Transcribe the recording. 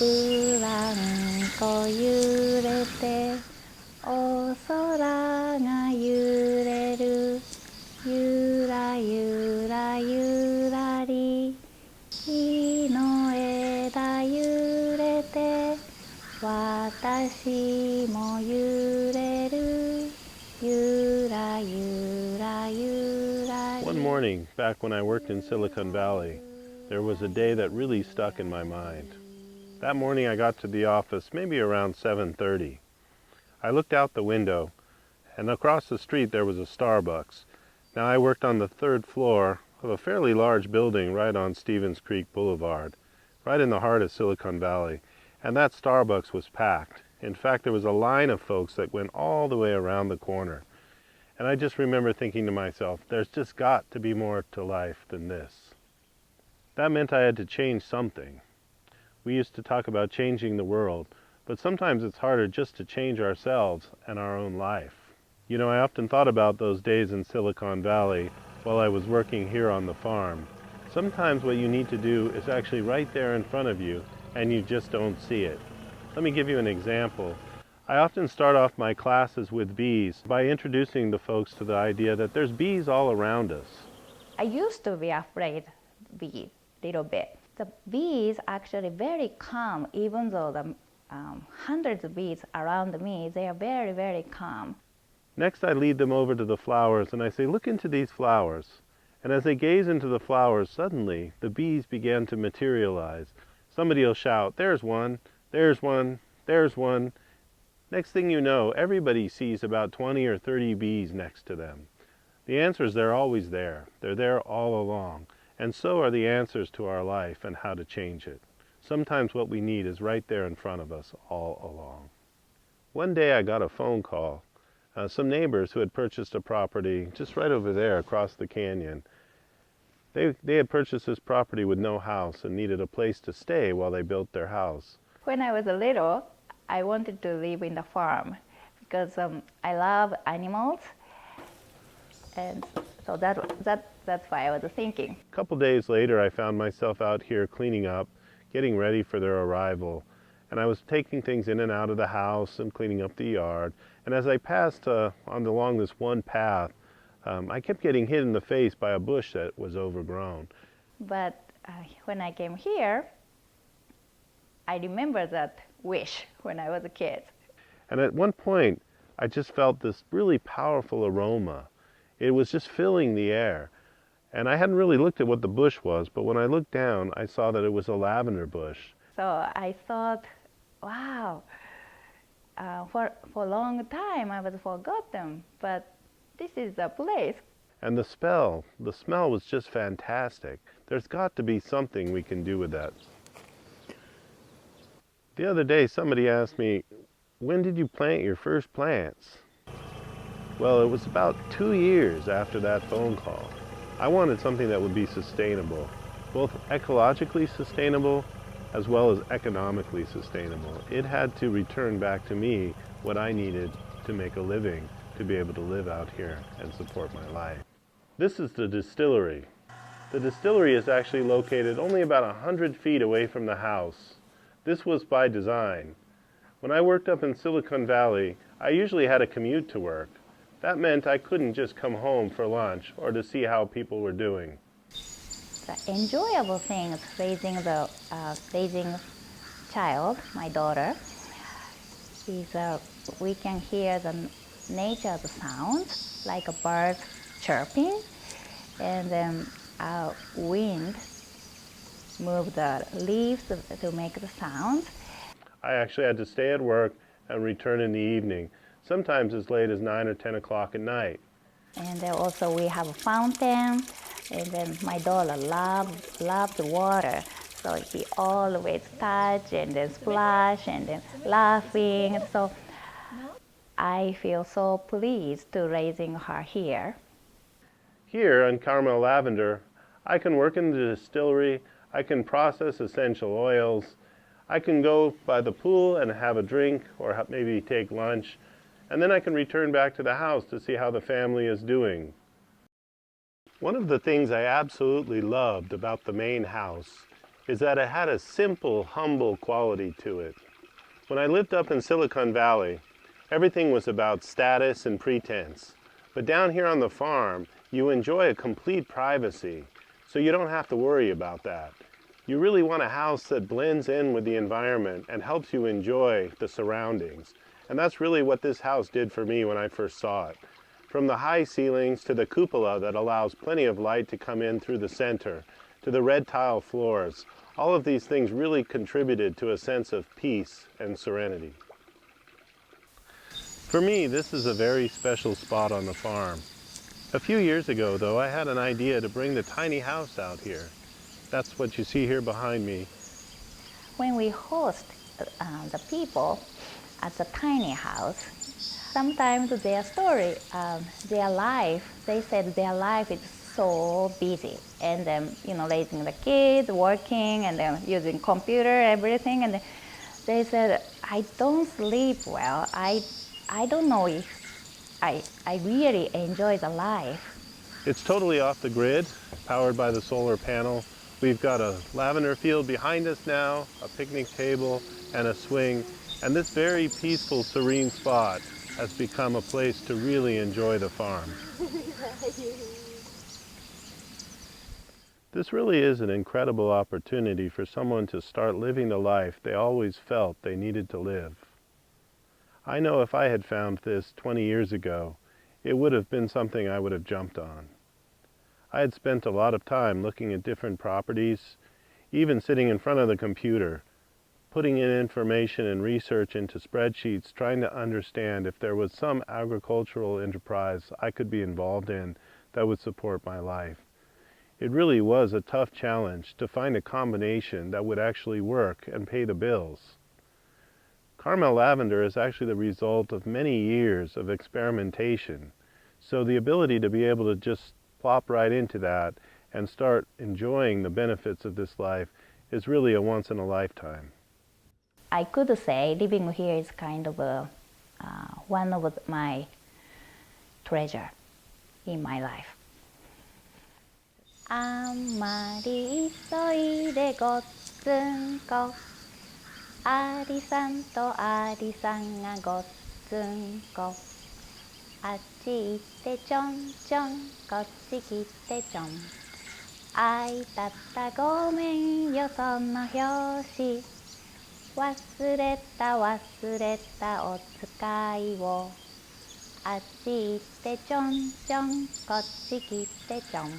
ブランコ揺れてお空が揺れるゆらゆらゆらり木の枝揺れて私も揺れるゆらゆらゆらり One morning, back when I worked in Silicon Valley, there was a day that really stuck in my mind. That morning I got to the office maybe around 7:30. I looked out the window, and across the street there was a Starbucks. Now I worked on the third floor of a fairly large building right on Stevens Creek Boulevard, right in the heart of Silicon Valley, and that Starbucks was packed. In fact, there was a line of folks that went all the way around the corner. And I just remember thinking to myself, there's just got to be more to life than this. That meant I had to change something. We used to talk about changing the world, but sometimes it's harder just to change ourselves and our own life. You know, I often thought about those days in Silicon Valley while I was working here on the farm. Sometimes what you need to do is actually right there in front of you, and you just don't see it. Let me give you an example. I often start off my classes with bees by introducing the folks to the idea that there's bees all around us. I used to be afraid of bees a little bit. The bees actually very calm, even though the hundreds of bees around me, they are very, very calm. Next, I lead them over to the flowers and I say, look into these flowers. And as they gaze into the flowers, suddenly the bees began to materialize. Somebody will shout, there's one, there's one, there's one. Next thing you know, everybody sees about 20 or 30 bees next to them. The answers, they're always there. They're there all along. And so are the answers to our life and how to change it. Sometimes what we need is right there in front of us all along. One day I got a phone call. Some neighbors who had purchased a property just right over there across the canyon. They had purchased this property with no house and needed a place to stay while they built their house. When I was little, I wanted to live in the farm because I love animals, and so that's why I was thinking. A couple days later, I found myself out here cleaning up, getting ready for their arrival, and I was taking things in and out of the house and cleaning up the yard. And as I passed along this one path, I kept getting hit in the face by a bush that was overgrown. But when I came here, I remember that wish when I was a kid. And at one point, I just felt this really powerful aroma. It was just filling the air. And I hadn't really looked at what the bush was, but when I looked down, I saw that it was a lavender bush. So I thought, wow, for a long time I was forgotten, but this is the place. And the smell was just fantastic. There's got to be something we can do with that. The other day, somebody asked me, when did you plant your first plants? Well, it was about 2 years after that phone call. I wanted something that would be sustainable, both ecologically sustainable as well as economically sustainable. It had to return back to me what I needed to make a living, to be able to live out here and support my life. This is the distillery. The distillery is actually located only about 100 feet away from the house. This was by design. When I worked up in Silicon Valley, I usually had a commute to work. That meant I couldn't just come home for lunch or to see how people were doing. The enjoyable thing is raising child, my daughter, is we can hear the nature's sounds, like a bird chirping, and then wind move the leaves to make the sound. I actually had to stay at work and return in the evening, sometimes as late as 9 or 10 o'clock at night. And then also we have a fountain, and then my daughter loves water, so he always touch and then splash and then laughing. So I feel so pleased to raising her here. Here on Carmel Lavender, I can work in the distillery, I can process essential oils, I can go by the pool and have a drink or maybe take lunch, and then I can return back to the house to see how the family is doing. One of the things I absolutely loved about the main house is that it had a simple, humble quality to it. When I lived up in Silicon Valley, everything was about status and pretense. But down here on the farm, you enjoy a complete privacy, so you don't have to worry about that. You really want a house that blends in with the environment and helps you enjoy the surroundings. And that's really what this house did for me when I first saw it. From the high ceilings to the cupola that allows plenty of light to come in through the center, to the red tile floors, all of these things really contributed to a sense of peace and serenity. For me, this is a very special spot on the farm. A few years ago, though, I had an idea to bring the tiny house out here. That's what you see here behind me. When we host the people at the tiny house, sometimes their story, their life, they said their life is so busy, and raising the kids, working, and then using computer, everything, and they said, I don't sleep well. I don't know if I really enjoy the life. It's totally off the grid, powered by the solar panel. We've got a lavender field behind us now, a picnic table, and a swing, and this very peaceful, serene spot has become a place to really enjoy the farm. This really is an incredible opportunity for someone to start living the life they always felt they needed to live. I know if I had found this 20 years ago, it would have been something I would have jumped on. I had spent a lot of time looking at different properties, even sitting in front of the computer, putting in information and research into spreadsheets, trying to understand if there was some agricultural enterprise I could be involved in that would support my life. It really was a tough challenge to find a combination that would actually work and pay the bills. Carmel Lavender is actually the result of many years of experimentation, so the ability to be able to just plop right into that and start enjoying the benefits of this life is really a once in a lifetime. I could say living here is kind of one of my treasure in my life. あんまり急いでごっつんこアリさんとアリさんがごっつんこあっち行ってちょんちょんこっち来てちょんあいたったごめんよその拍子忘れたお使いをあっち行ってちょんちょんこっち来てちょん